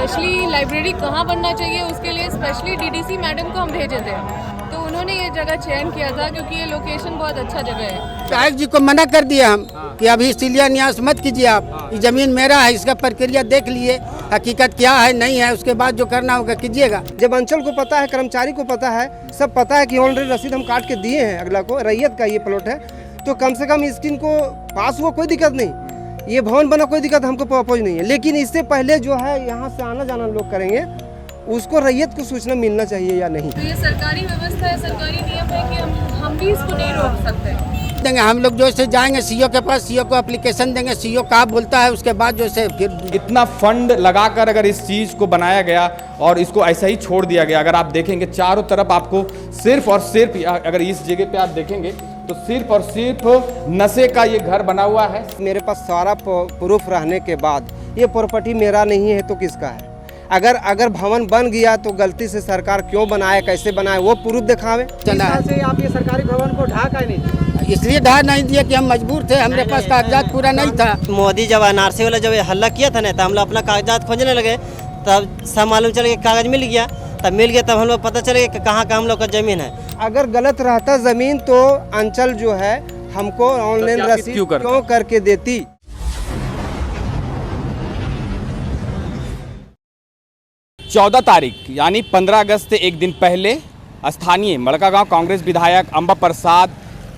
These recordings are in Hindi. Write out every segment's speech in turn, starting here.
स्पेशली लाइब्रेरी कहाँ बनना चाहिए उसके लिए स्पेशली डीडीसी मैडम को हम भेजे थे, तो उन्होंने ये जगह चयन किया था क्योंकि ये लोकेशन बहुत अच्छा जगह है। विधायक जी को मना कर दिया हम कि अभी शिलान्यास मत कीजिए आप, ये जमीन मेरा है, इसका प्रक्रिया देख लिए, हकीकत क्या है नहीं है, उसके बाद जो करना होगा कीजिएगा। जब अंचल को पता है, कर्मचारी को पता है, सब पता है कि ऑलरेडी रसीद हम काट के दिए हैं, अगला को रैयत का ये प्लॉट है, तो कम से कम इसकी इनको पास हुआ कोई दिक्कत नहीं, ये भवन बना कोई दिक्कत हमको अपोज नहीं है। लेकिन इससे पहले जो है यहाँ से आना जाना लोग करेंगे, उसको रैयत को सूचना मिलना चाहिए या नहीं। तो ये सरकारी व्यवस्था है, सरकारी नियम है कि हम भी इसको नहीं रोक सकते देंगे। हम लोग जो से जाएंगे सीओ के पास, सीओ को एप्लीकेशन देंगे, सीओ का बोलता है, उसके बाद जो से फिर इतना फंड लगाकर अगर इस चीज़ को बनाया गया और इसको ऐसा ही छोड़ दिया गया, अगर आप देखेंगे चारों तरफ आपको सिर्फ और सिर्फ, अगर इस जगह पे आप देखेंगे तो सिर्फ और सिर्फ नशे का ये घर बना हुआ है। मेरे पास सारा प्रूफ रहने के बाद ये प्रॉपर्टी मेरा नहीं है तो किसका है? अगर भवन बन गया तो गलती से सरकार क्यों बनाए, कैसे बनाए, वो प्रूफ दिखावे। चला है। से आप ये सरकारी भवन को ढा का नहीं, इसलिए ढा नहीं दिया कि हम मजबूर थे, हमारे पास कागजात पूरा नहीं था। मोदी जब एनआरसी वाला जब हल्ला किया था ना, तो हम लोग अपना कागजात खोजने लगे, तब सब मालूम चल गया कागज मिल गया, तब हम लोग पता चले कि कहाँ हम लोग का जमीन है। अगर गलत रहता जमीन तो अंचल जो है हमको ऑनलाइन रसीद क्यों करके देती। चौदह तारीख यानी 15 अगस्त से एक दिन पहले स्थानीय बड़कागांव कांग्रेस विधायक अंबा प्रसाद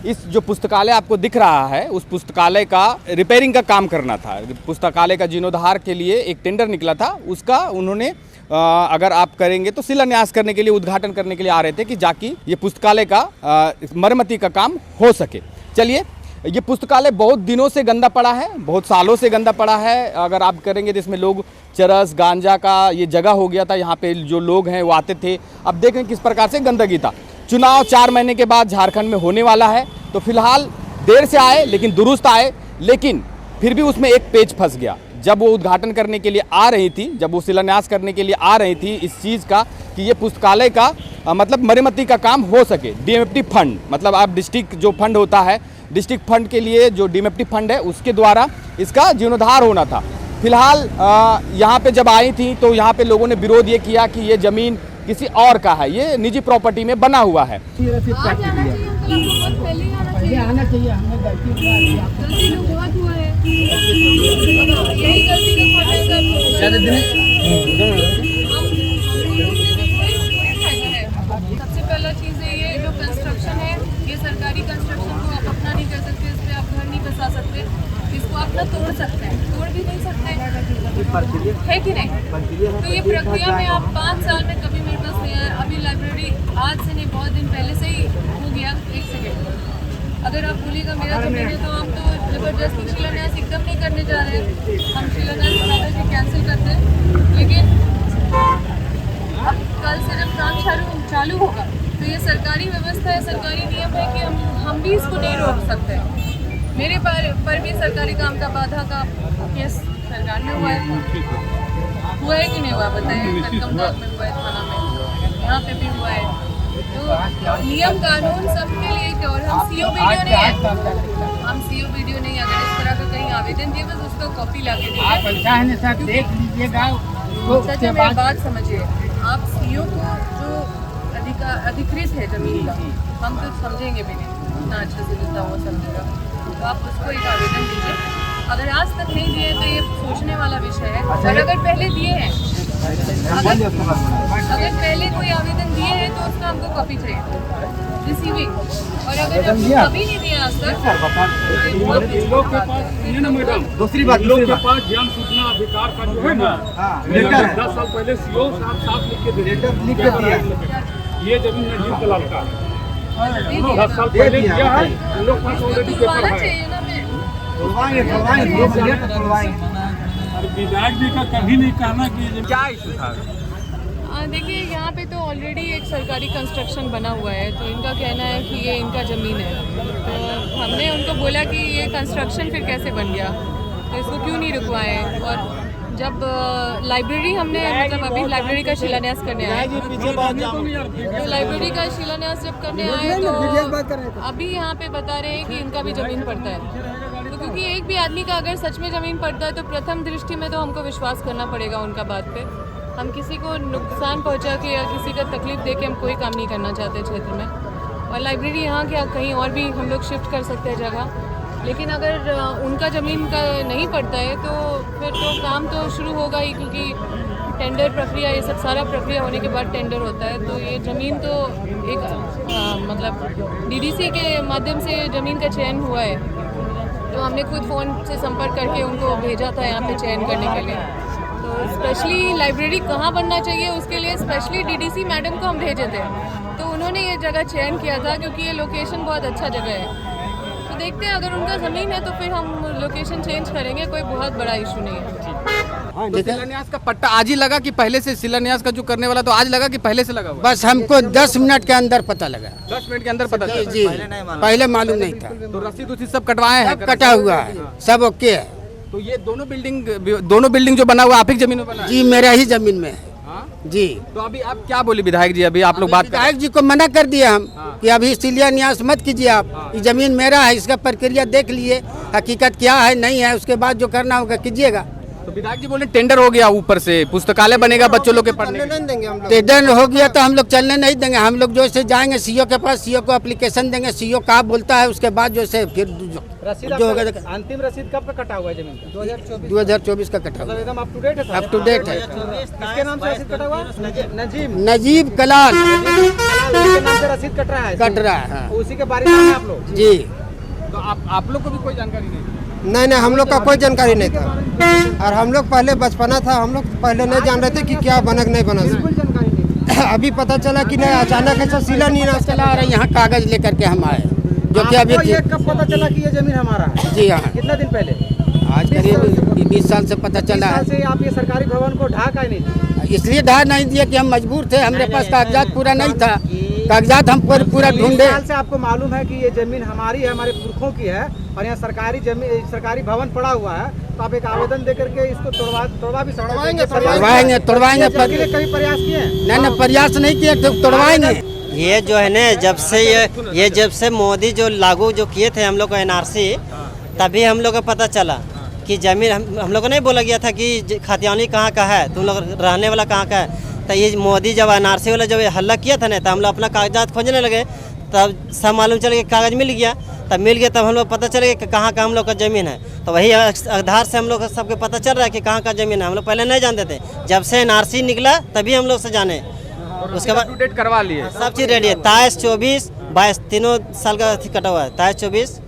इस जो पुस्तकालय आपको दिख रहा है, उस पुस्तकालय का रिपेयरिंग का काम करना था। पुस्तकालय का जीर्णोद्धार के लिए एक टेंडर निकला था, उसका उन्होंने अगर आप करेंगे तो शिलान्यास करने के लिए, उद्घाटन करने के लिए आ रहे थे कि जाकि ये पुस्तकालय का मरम्मती का काम हो सके। चलिए, ये पुस्तकालय बहुत दिनों से गंदा पड़ा है, बहुत सालों से गंदा पड़ा है। अगर आप करेंगे तो इसमें लोग चरस गांजा का ये जगह हो गया था, यहाँ पे जो लोग हैं वो आते थे। अब देखें किस प्रकार से गंदगी था। चुनाव 4 महीने के बाद झारखंड में होने वाला है, तो फिलहाल देर से आए लेकिन दुरुस्त आए, लेकिन फिर भी उसमें एक पेच फंस गया। जब वो उद्घाटन करने के लिए आ रही थी, जब वो शिलान्यास करने के लिए आ रही थी इस चीज़ का कि ये पुस्तकालय का मतलब मरम्मती का काम हो सके, डीएमएफटी फंड, मतलब आप डिस्ट्रिक्ट जो फंड होता है, डिस्ट्रिक्ट फंड के लिए जो डीएमएफटी फंड है उसके द्वारा इसका जीर्णोद्धार होना था। फिलहाल यहाँ पे जब आई थी तो यहाँ पे लोगों ने विरोध ये किया कि ये ज़मीन किसी और का है, ये निजी प्रॉपर्टी में बना हुआ है। सबसे पहला चीज़ है ये जो कंस्ट्रक्शन है, ये सरकारी कंस्ट्रक्शन को आप अपना नहीं कर सकते, इस पर आप घर नहीं बसा सकते, इसको आप ना तोड़ सकते हैं, तोड़ भी नहीं सकते है कि नहीं। तो ये प्रक्रिया में आप 5 साल में कभी मेरे पास नहीं आया। अभी लाइब्रेरी आज से नहीं, बहुत दिन पहले से ही हो गया। 1 सेकेंड, अगर आप बोलिएगा मेरा जमीन है तो हम तो जबरदस्ती शिलान्यास एकदम नहीं करने जा रहे हैं। हम शिलान्यास कैंसिल करते हैं, लेकिन अब कल से जब काम चालू होगा तो ये सरकारी व्यवस्था है, सरकारी नियम है कि हम भी इसको नहीं रोक सकते। मेरे पर भी सरकारी काम का बाधा का केस सरकार में हुआ है कि नहीं हुआ बताइए। कदमदाग में हुआ है, थाना में, यहाँ पे भी हुआ है। तो नियम कानून सबके लिए थे। और हम सीओ वीडियो नहीं है, हम सीओ वीडियो नहीं, अगर इस तरह का कहीं आवेदन दिए बस उसका कॉपी ला के देख लीजिएगा। सच में बात समझिए, आप सीओ को जो अधिकृत है जमीन का, हम तो समझेंगे भी नहीं, इतना अच्छे से जितना वो समझेगा, तो आप उसको एक आवेदन दीजिए। अगर आज तक नहीं दिए तो ये सोचने वाला विषय है। और अगर पहले दिए हैं, अगर पहले कोई आवेदन दिए हैं तो उसका हमको कॉपी चाहिए, रिसीविंग। और अगर कभी नहीं दिया आज तक, दूसरी बात, लोग के पास ज्ञान सूचना अधिकार का जो है ना, 10 साल पहले सीओ साहब लिख के दिया, ये जमीन नजीब दलाल का 10 साल पहले दिया है, उन लोग पास ऑलरेडी पेपर है। विधायक जी का कभी नहीं कहना कि क्या इशू था। देखिए, यहाँ पे तो ऑलरेडी एक सरकारी कंस्ट्रक्शन बना हुआ है, तो इनका कहना है कि ये इनका ज़मीन है। तो हमने उनको बोला कि ये कंस्ट्रक्शन फिर कैसे बन गया, तो इसको क्यों नहीं रुकवाए। और जब लाइब्रेरी हमने मतलब अभी लाइब्रेरी का शिलान्यास करने आए, तो लाइब्रेरी का शिलान्यास जब करने आए तो अभी यहाँ पे बता रहे हैं कि इनका भी ज़मीन पड़ता है। तो क्योंकि एक भी आदमी का अगर सच में ज़मीन पड़ता है तो प्रथम दृष्टि में तो हमको विश्वास करना पड़ेगा उनका बात पे। हम किसी को नुकसान पहुंचा के या किसी का तकलीफ दे के हम कोई काम नहीं करना चाहते क्षेत्र में। और लाइब्रेरी यहाँ के कहीं और भी हम लोग शिफ्ट कर सकते हैं जगह, लेकिन अगर उनका ज़मीन का नहीं पड़ता है तो फिर तो काम तो शुरू होगा ही, क्योंकि टेंडर प्रक्रिया ये सब सारा प्रक्रिया होने के बाद टेंडर होता है। तो ये ज़मीन तो एक मतलब डीडीसी के माध्यम से ज़मीन का चयन हुआ है, तो हमने खुद फ़ोन से संपर्क करके उनको भेजा था यहाँ पे चयन करने के लिए। तो स्पेशली लाइब्रेरी कहाँ बनना चाहिए उसके लिए स्पेशली डीडीसी मैडम को हम भेजे थे, तो उन्होंने ये जगह चयन किया था क्योंकि ये लोकेशन बहुत अच्छा जगह है। तो देखते हैं, अगर उनका ज़मीन है तो फिर हम लोकेशन चेंज करेंगे, कोई बहुत बड़ा इशू नहीं है। तो शिलान्यास का पट्टा आज ही लगा कि पहले से? शिलान्यास का जो करने वाला तो आज लगा कि पहले से लगा हुआ? बस हमको 10 मिनट के अंदर पता लगा। 10 मिनट के अंदर पता चला? जी, पहले मालूम नहीं था। तो रसीद उसी सब कटवाए हैं? कटा हुआ है, सब ओके है। तो ये दोनों बिल्डिंग जो बना हुआ आप ही की जमीन में बना है? जी, मेरा ही जमीन में है। हाँ? जी। तो अभी आप क्या बोले विधायक जी? अभी आप लोग बात विधायक जी को मना कर दिया हम कि अभी इसीलिए न्यास मत कीजिए आप, ये जमीन मेरा है, इसका प्रक्रिया देख लिए, हकीकत क्या है नहीं है, उसके बाद जो करना होगा कीजिएगा। तो विधायक जी बोले टेंडर हो गया, ऊपर से पुस्तकालय बनेगा बच्चों लोग के पढ़ने के लिए। नहीं देंगे हम लोग। टेंडर हो गया तो हम लोग चलने नहीं देंगे। हम लोग जो से जाएंगे सीओ के पास, सीओ को एप्लीकेशन देंगे, सीओ का बोलता है उसके बाद जो से फिर जो होगा। अंतिम रसीद कब का कटा हुआ है जमीन का? 2024 का कटा हुआ, एकदम अप टू डेट है। अप टू डेट है। किसके नाम से रसीद कटा हुआ है? नजीब कलाल उसके नाम से रसीद कट रहा है। कट रहा है। हाँ। उसी के बारे में आप लोग? जी। तो आप लोग को भी कोई जानकारी नहीं? नहीं, हम लोग का कोई जानकारी नहीं था। और हम लोग पहले बचपना था, हम लोग पहले नहीं जान रहे थे कि क्या बनक नहीं बना। अभी पता चला कि नहीं, अचानक ऐसा शिलान्यास चला आ रहा है, यहाँ कागज लेकर के हम आए, जो कि अभी ये कब पता चला कि ये जमीन हमारा है? जी हाँ, कितना दिन पहले? आज करीब 20 साल से पता चला है। से आप ये सरकारी भवन को ढाका ही नहीं? इसलिए ढा नहीं दिया कि हम मजबूर थे, हमारे पास कागजात पूरा नहीं था। कागजात हम पूरा ढूंढे। साल से आपको मालूम है कि ये जमीन हमारी है, हमारे पुरखों की है, और यहाँ सरकारी भवन पड़ा हुआ है, तो आप एक आवेदन दे करके इसको तोड़वा भी तोड़वाएंगे पर कभी प्रयास किए? नहीं, प्रयास नहीं किए तो तोड़वाएंगे। ये जो है ना, जब से मोदी जो लागू जो किए थे हम लोग को एनआरसी, तभी हम लोग को पता चला कि जमीन हम लोग को नहीं बोला गया था कि खतियानी कहाँ का है, तुम लोग रहने वाला कहाँ का है। तो ये मोदी जब एनआरसी वाला जब हल्ला किया था ना, तो हम लोग अपना कागजात खोजने लगे, तब सब मालूम चल गया कागज़ मिल गया। तब हम लोग पता चल गया कि कहाँ का हम लोग का ज़मीन है। तो वही आधार से हम लोग सबको पता चल रहा है कि कहाँ का ज़मीन है। हम लोग पहले नहीं जानते थे, जब से एनआरसी निकला तभी हम लोग से जाने। उसके बाद डेट करवा लिए, सब चीज़ रेडी है। 23, 24, 22 तीनों साल का कटा हुआ है। 23, 24,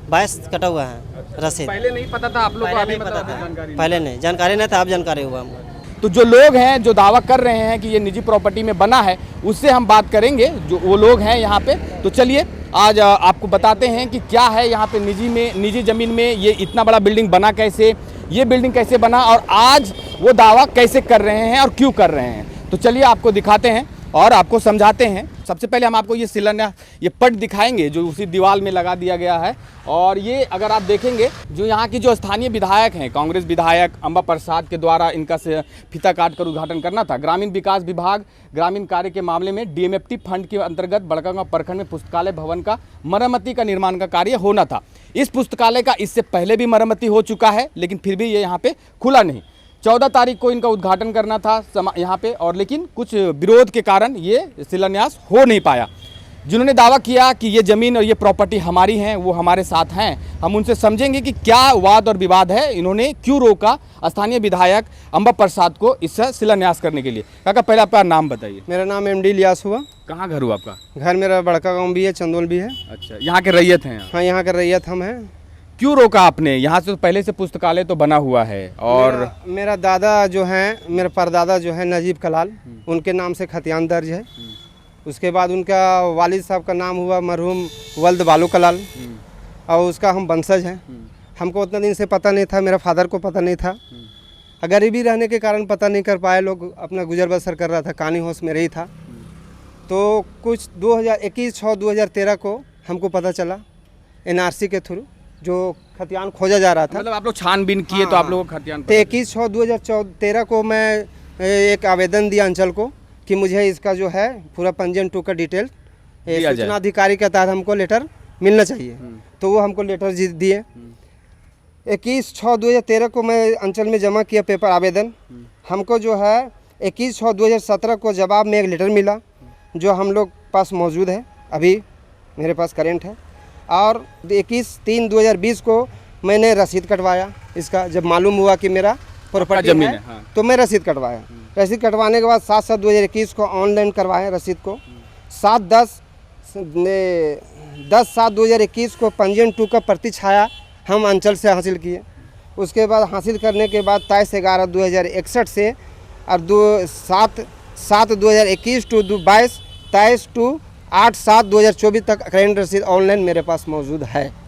22 कटा हुआ है रसीद। पहले नहीं पता था आप लोग को? पहले नहीं पता था, पहले नहीं जानकारी नहीं था, अब जानकारी हुआ हमको। तो जो लोग हैं जो दावा कर रहे हैं कि ये निजी प्रॉपर्टी में बना है, उससे हम बात करेंगे, जो वो लोग हैं यहाँ पे। तो चलिए आज आपको बताते हैं कि क्या है यहाँ पे निजी ज़मीन में ये इतना बड़ा बिल्डिंग बना कैसे, ये बिल्डिंग कैसे बना, और आज वो दावा कैसे कर रहे हैं और क्यों कर रहे हैं। तो चलिए आपको दिखाते हैं और आपको समझाते हैं। सबसे पहले हम आपको ये शिलान्यास, ये पट दिखाएंगे जो उसी दीवार में लगा दिया गया है। और ये अगर आप देखेंगे, जो यहाँ की जो स्थानीय विधायक हैं, कांग्रेस विधायक अंबा प्रसाद के द्वारा इनका से फीता काट कर उद्घाटन करना था। ग्रामीण विकास विभाग ग्रामीण कार्य के मामले में डीएमएफटी फंड के अंतर्गत बड़कागांव प्रखंड में पुस्तकालय भवन का मरम्मती का निर्माण का कार्य होना था। इस पुस्तकालय का इससे पहले भी मरम्मती हो चुका है, लेकिन फिर भी ये यहाँ पे खुला नहीं। 14 तारीख को इनका उद्घाटन करना था यहाँ पे, और लेकिन कुछ विरोध के कारण ये शिलान्यास हो नहीं पाया। जिन्होंने दावा किया कि ये ज़मीन और ये प्रॉपर्टी हमारी हैं, वो हमारे साथ हैं। हम उनसे समझेंगे कि क्या वाद और विवाद है, इन्होंने क्यों रोका स्थानीय विधायक अंबा प्रसाद को इससे शिलान्यास करने के लिए। काका पहले आपका नाम बताइए। मेरा नाम MD इलियास हुआ। कहाँ घर हुआ आपका? घर मेरा बड़कागांव भी है, चंदौल भी है। अच्छा, यहाँ के रैयत हैं? हाँ, यहाँ के रैयत हम हैं। क्यों रोका आपने? यहाँ से तो पहले से पुस्तकालय तो बना हुआ है। और मेरा दादा जो हैं, मेरे परदादा जो है नजीब कलाल, उनके नाम से खतियान दर्ज है। उसके बाद उनका वालिद साहब का नाम हुआ मरहूम वल्द बालू कलाल, और उसका हम वंशज हैं। हमको उतना दिन से पता नहीं था, मेरा फादर को पता नहीं था। गरीबी रहने के कारण पता नहीं कर पाए, लोग अपना गुजर बसर कर रहा था, कहानी होश मेरे ही था। तो कुछ 2021/6/2013 को हमको पता चला NRC के थ्रू, जो खतियान खोजा जा रहा था। मतलब आप लोग छानबीन किए? तो आप लोगों को खतियान? तो 21/6/2013 को मैं एक आवेदन दिया अंचल को कि मुझे इसका जो है पूरा पंजीयन 2 का डिटेल सूचना अधिकारी के तहत हमको लेटर मिलना चाहिए। तो वो हमको लेटर दिए। 21/6/2013 को मैं अंचल में जमा किया पेपर आवेदन। हमको जो है 21/6/2017 को जवाब में एक लेटर मिला जो हम लोग पास मौजूद है, अभी मेरे पास करेंट है। और 21/3/2020 को मैंने रसीद कटवाया इसका, जब मालूम हुआ कि मेरा प्रॉपर्टी जमीन है, हाँ। तो मैं रसीद कटवाया। रसीद कटवाने के बाद 7/7/2021 को ऑनलाइन करवाया रसीद को। 10/7/2021 को पंजीयन 2 का प्रति छाया हम अंचल से हासिल किए। उसके बाद हासिल करने के बाद 23/11/2061 से और 7/7/2021 टू 22/23/8/7/2024 तक करेंट रसीद ऑनलाइन मेरे पास मौजूद है।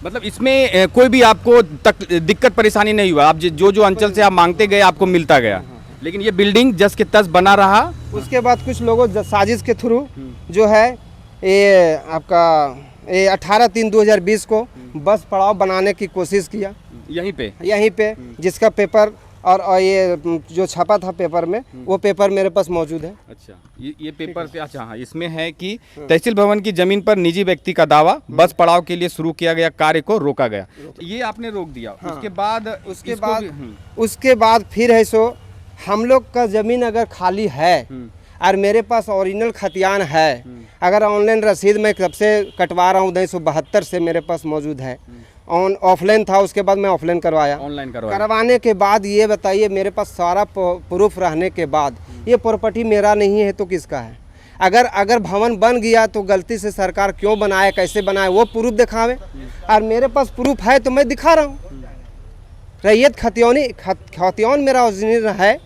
मतलब इसमें कोई भी आपको दिक्कत परेशानी नहीं हुआ, आप जो अंचल से आप मांगते गए आपको मिलता गया, लेकिन ये बिल्डिंग जस के तस बना रहा। उसके बाद कुछ लोगों साजिश के थ्रू जो है ये आपका 18/3/2020 को बस पड़ाव बनाने की कोशिश किया यहीं पे जिसका पेपर और ये जो छपा था पेपर में, वो पेपर मेरे पास मौजूद है। अच्छा, ये पेपर से, अच्छा हाँ, इसमें है कि तहसील भवन की जमीन पर निजी व्यक्ति का दावा, बस पड़ाव के लिए शुरू किया गया कार्य को रोका गया, ये आपने रोक दिया। हाँ। उसके बाद फिर है सो हम लोग का जमीन अगर खाली है और मेरे पास ओरिजिनल खतियान है, अगर ऑनलाइन रसीद मैं कब से कटवा रहा हूँ 1972 से मेरे पास मौजूद है। ऑफलाइन था, उसके बाद मैं ऑफलाइन करवाया। ऑनलाइन करवाने के बाद ये बताइए, मेरे पास सारा प्रूफ रहने के बाद ये प्रॉपर्टी मेरा नहीं है तो किसका है? अगर भवन बन गया तो गलती से सरकार क्यों बनाए, कैसे बनाए, वो प्रूफ दिखावे। और मेरे पास प्रूफ है तो मैं दिखा रहा हूँ। रैयत खतियान मेरा ओरिजिनल है,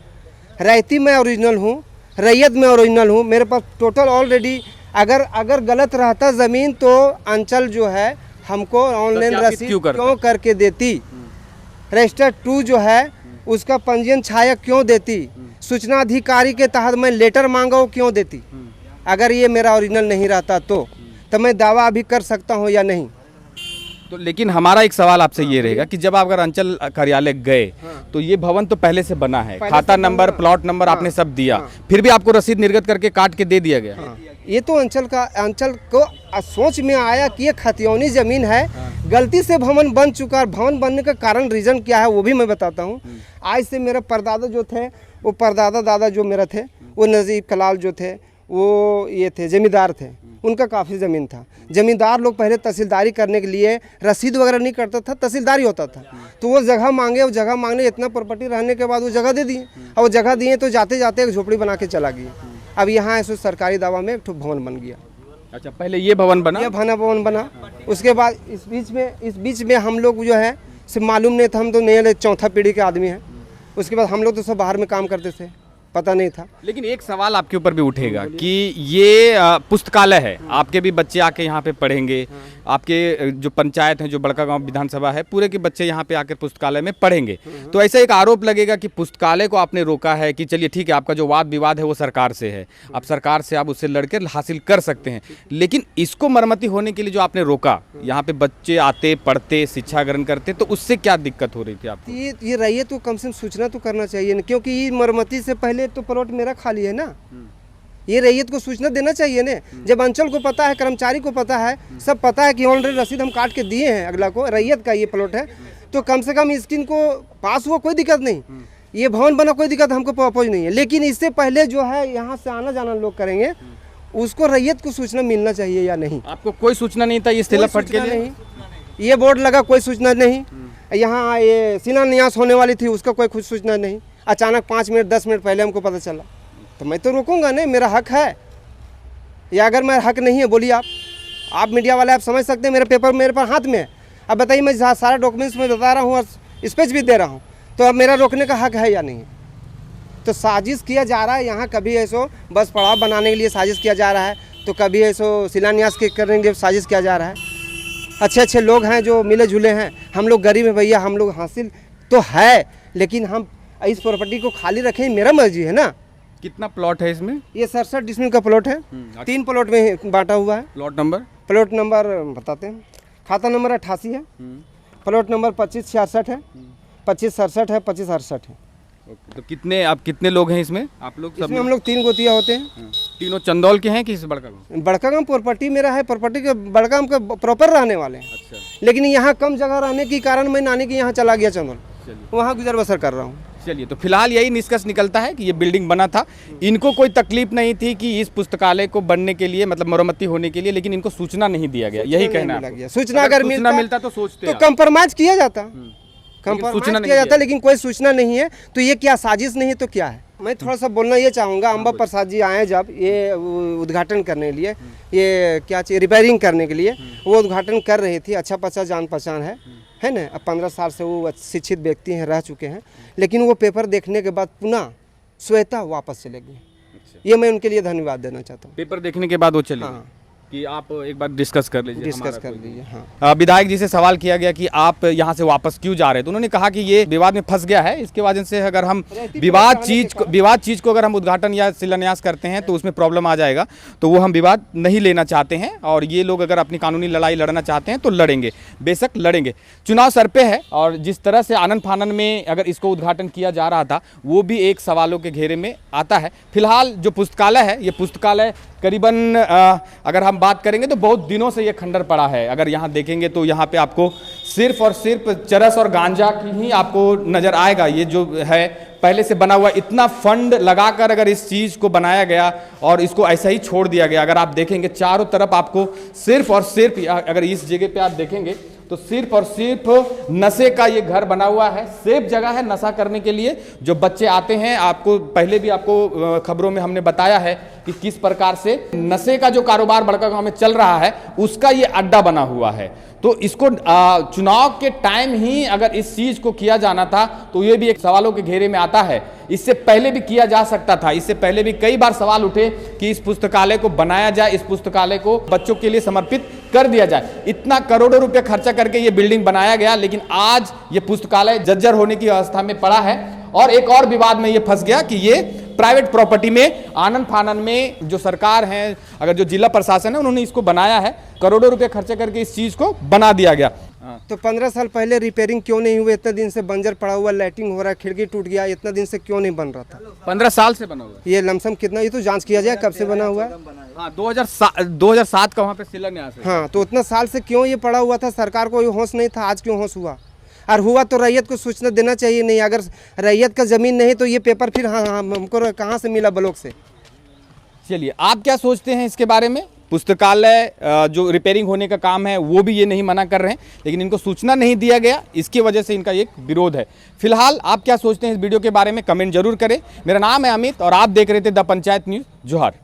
रैयती मैं ओरिजिनल हूँ, रैयत में ओरिजिनल हूँ। मेरे पास टोटल ऑलरेडी, अगर गलत रहता ज़मीन तो अंचल जो है हमको ऑनलाइन रसीद क्यों करके देती, रजिस्टर 2 जो है उसका पंजीयन छाया क्यों देती, सूचना अधिकारी के तहत मैं लेटर मांगा वो क्यों देती। अगर ये मेरा ओरिजिनल नहीं रहता तो मैं दावा अभी कर सकता हूँ या नहीं? तो लेकिन हमारा एक सवाल आपसे ये रहेगा कि जब आप अगर अंचल कार्यालय गए तो ये भवन तो पहले से बना है, खाता नंबर, प्लॉट नंबर आपने सब दिया, फिर भी आपको रसीद निर्गत करके काट के दे दिया गया। ये तो अंचल को सोच में आया कि ये खतियानी जमीन है, गलती से भवन बन चुका है। भवन बनने का कारण रीजन क्या है वो भी मैं बताता हूँ। आज से मेरा परदादा जो थे, वो परदादा दादा जो मेरा थे, वो नजीब कलाल जो थे, वो ये थे जमींदार थे, उनका काफ़ी ज़मीन था। जमींदार लोग पहले तहसीलदारी करने के लिए रसीद वगैरह नहीं करता था, तहसीलदारी होता था। तो वो जगह मांगे, वो जगह मांगने इतना प्रॉपर्टी रहने के बाद वो जगह दे दिए, और वो जगह दिए तो जाते जाते एक झोपड़ी बना के चला गया। अब यहाँ ऐसे सरकारी दावा में एक ठो भवन बन गया। अच्छा, पहले ये भवन बना, ये भवन बना। उसके बाद इस बीच में हम लोग जो है सिर्फ मालूम नहीं था, हम तो नए 4था पीढ़ी के आदमी हैं। उसके बाद हम लोग तो सब बाहर में काम करते थे, पता नहीं था। लेकिन एक सवाल आपके ऊपर भी उठेगा कि ये पुस्तकालय है, आपके भी बच्चे आके यहाँ पे पढ़ेंगे, आपके जो पंचायत है, जो बड़कागांव विधानसभा है, पूरे के बच्चे यहाँ पे आकर पुस्तकालय में पढ़ेंगे। तो ऐसा एक आरोप लगेगा कि पुस्तकालय को आपने रोका है कि चलिए ठीक है, आपका जो वाद विवाद है वो सरकार से है, आप सरकार से आप उससे लड़के हासिल कर सकते हैं, लेकिन इसको मरम्मती होने के लिए जो आपने रोका, यहाँ पे बच्चे आते, पढ़ते, शिक्षा ग्रहण करते, तो उससे क्या दिक्कत हो रही थी आपको? ये रहिए तो कम से कम सूचना तो करना चाहिए ना, क्योंकि ये मरम्मती से पहले तो प्लॉट मेरा खाली है ना। ये रैयत को सूचना देना चाहिए ना। जब अंचल को पता है, कर्मचारी को पता है, सब पता है कि ऑलरेडी रसीद हम काट के दिए हैं अगला को, रैयत का ये प्लॉट है, तो कम से कम इसकी को पास हुआ कोई दिक्कत नहीं, ये भवन बना कोई दिक्कत हमको अपोज नहीं है। लेकिन इससे पहले जो है यहाँ से आना जाना लोग करेंगे, उसको रैयत को सूचना मिलना चाहिए या नहीं? आपको कोई सूचना नहीं था? ये फट के लिए ये बोर्ड लगा, कोई सूचना नहीं। यहाँ ये शिलान्यास होने वाली थी, उसका कोई कुछ सूचना नहीं। अचानक 5 मिनट 10 मिनट पहले हमको पता चला, तो मैं तो रोकूंगा नहीं, मेरा हक है। या अगर मेरा हक नहीं है, बोलिए आप मीडिया वाले, आप समझ सकते हैं, मेरे पेपर मेरे पास हाथ में है। अब बताइए, मैं सारा डॉक्यूमेंट्स में बता रहा हूँ और स्पीच भी दे रहा हूँ, तो अब मेरा रोकने का हक है या नहीं? तो साजिश किया जा रहा है यहाँ, कभी ऐसो बस पड़ाव बनाने के लिए साजिश किया जा रहा है, तो कभी ऐसो शिलान्यास करने के लिए साजिश किया जा रहा है। अच्छे लोग हैं जो मिले जुले हैं, हम लोग गरीब हैं भैया, हम लोग हासिल तो है, लेकिन हम इस प्रॉपर्टी को खाली रखें, मेरा मर्जी है ना। कितना प्लॉट है इसमें? ये 67 डिसमिल का प्लॉट है, 3 प्लॉट में बांटा हुआ है। प्लॉट नंबर बताते हैं, खाता नंबर 88 है, प्लॉट नंबर 2566 है, 2567 है, 2568 है। तो कितने लोग हैं इसमें? आप लोग सब? इसमें हम लोग 3 गोतिया होते हैं। तीनों चंदौल के हैं कि बड़कागांव? बड़कागांव प्रॉपर्टी मेरा है, प्रॉपर्टी के बड़कागांव के प्रॉपर रहने वाले हैं। अच्छा। लेकिन यहाँ कम जगह रहने के कारण मैं नानी के यहाँ चला गया चंदौल, वहाँ गुजर बसर कर रहा हूँ। चलिए, तो फिलहाल यही निष्कर्ष निकलता है कि ये बिल्डिंग बना था, इनको कोई तकलीफ नहीं थी कि इस पुस्तकालय को बनने के लिए, मतलब मरम्मती होने के लिए, लेकिन इनको सूचना नहीं दिया गया, यही कहना है आपको? सूचना अगर मिलता तो सोचते तो आप। कंप्रोमाइज किया जाता, सूचना कंप्रोमाइज नहीं किया जाता, दिया। लेकिन कोई सूचना नहीं है। तो ये क्या साजिश नहीं है तो क्या है? मैं थोड़ा सा बोलना ये चाहूँगा, अम्बा प्रसाद जी आए जब ये उद्घाटन करने के लिए, ये क्या चाहिए रिपेयरिंग करने के लिए, वो उद्घाटन कर रही थी, अच्छा पचा जान पहचान है ना। अब 15 साल से वो शिक्षित व्यक्ति हैं, रह चुके हैं, लेकिन वो पेपर देखने के बाद पुनः स्वतः वापस चले गए। ये मैं उनके लिए धन्यवाद देना चाहता हूँ। पेपर देखने के बाद वो चले हाँ। कि आप एक बार डिस्कस कर लीजिए, डिस्कस कर लीजिए। हाँ, विधायक जी से सवाल किया गया कि आप यहाँ से वापस क्यों जा रहे थे, तो उन्होंने कहा कि ये विवाद में फंस गया है, इसके वजह से अगर हम विवाद चीज को अगर हम उद्घाटन या शिलान्यास करते हैं तो उसमें प्रॉब्लम आ जाएगा, तो वो हम विवाद नहीं लेना चाहते हैं, और ये लोग अगर अपनी कानूनी लड़ाई लड़ना चाहते हैं तो लड़ेंगे, बेशक लड़ेंगे। चुनाव सर पे है, और जिस तरह से आनन फानन में अगर इसको उद्घाटन किया जा रहा था वो भी एक सवालों के घेरे में आता है। फिलहाल जो पुस्तकालय है, ये पुस्तकालय करीबन अगर हम बात करेंगे तो बहुत दिनों से ये खंडर पड़ा है। अगर यहाँ देखेंगे तो यहाँ पे आपको सिर्फ और सिर्फ चरस और गांजा की ही आपको नज़र आएगा। ये जो है पहले से बना हुआ, इतना फंड लगाकर अगर इस चीज़ को बनाया गया और इसको ऐसा ही छोड़ दिया गया, अगर आप देखेंगे चारों तरफ आपको सिर्फ और सिर्फ, अगर इस जगह पे आप देखेंगे तो सिर्फ और सिर्फ नशे का ये घर बना हुआ है, सेफ जगह है नशा करने के लिए। जो बच्चे आते हैं, आपको पहले भी आपको खबरों में हमने बताया है कि किस प्रकार से नशे का जो कारोबार बड़कागांव में चल रहा है उसका ये अड्डा बना हुआ है। तो इसको चुनाव के टाइम ही अगर इस चीज को किया जाना था तो ये भी एक सवालों के घेरे में आता है। इससे पहले भी किया जा सकता था, इससे पहले भी कई बार सवाल उठे कि इस पुस्तकालय को बनाया जाए, इस पुस्तकालय को बच्चों के लिए समर्पित कर दिया जाए। इतना करोड़ों रुपए खर्चा करके ये बिल्डिंग बनाया गया, लेकिन आज ये पुस्तकालय जर्जर होने की अवस्था में पड़ा है। और एक और विवाद में ये फंस गया कि ये प्राइवेट प्रॉपर्टी में, आनन फानन में जो सरकार है, अगर जो जिला प्रशासन है, उन्होंने इसको बनाया है, करोड़ों रुपए खर्चा करके इस चीज को बना दिया गया। तो 15 साल पहले रिपेयरिंग क्यों नहीं हुई? इतने दिन से बंजर पड़ा हुआ, लाइटिंग हो रहा है, खिड़की टूट गया, इतना दिन से क्यों नहीं बन रहा था? 15 साल से बना हुआ है। ये लमसम कितना, ये तो जांच किया जाए कब से बना हुआ है। हाँ, 2007 का वहाँ पे शिलान्यास है। हाँ, तो उतना साल से क्यों ये पड़ा हुआ था? सरकार को ये होश नहीं था, आज क्यों होश हुआ? और हुआ तो रैयत को सूचना देना चाहिए नहीं। अगर रैयत का जमीन नहीं तो ये पेपर फिर हाँ हमको कहाँ से मिला ब्लॉक से? चलिए, आप क्या सोचते हैं इसके बारे में? पुस्तकालय जो रिपेयरिंग होने का काम है वो भी ये नहीं मना कर रहे हैं, लेकिन इनको सूचना नहीं दिया गया, इसकी वजह से इनका एक विरोध है। फिलहाल आप क्या सोचते हैं इस वीडियो के बारे में, कमेंट जरूर करें। मेरा नाम है अमित और आप देख रहे थे द पंचायत न्यूज़। जोहार।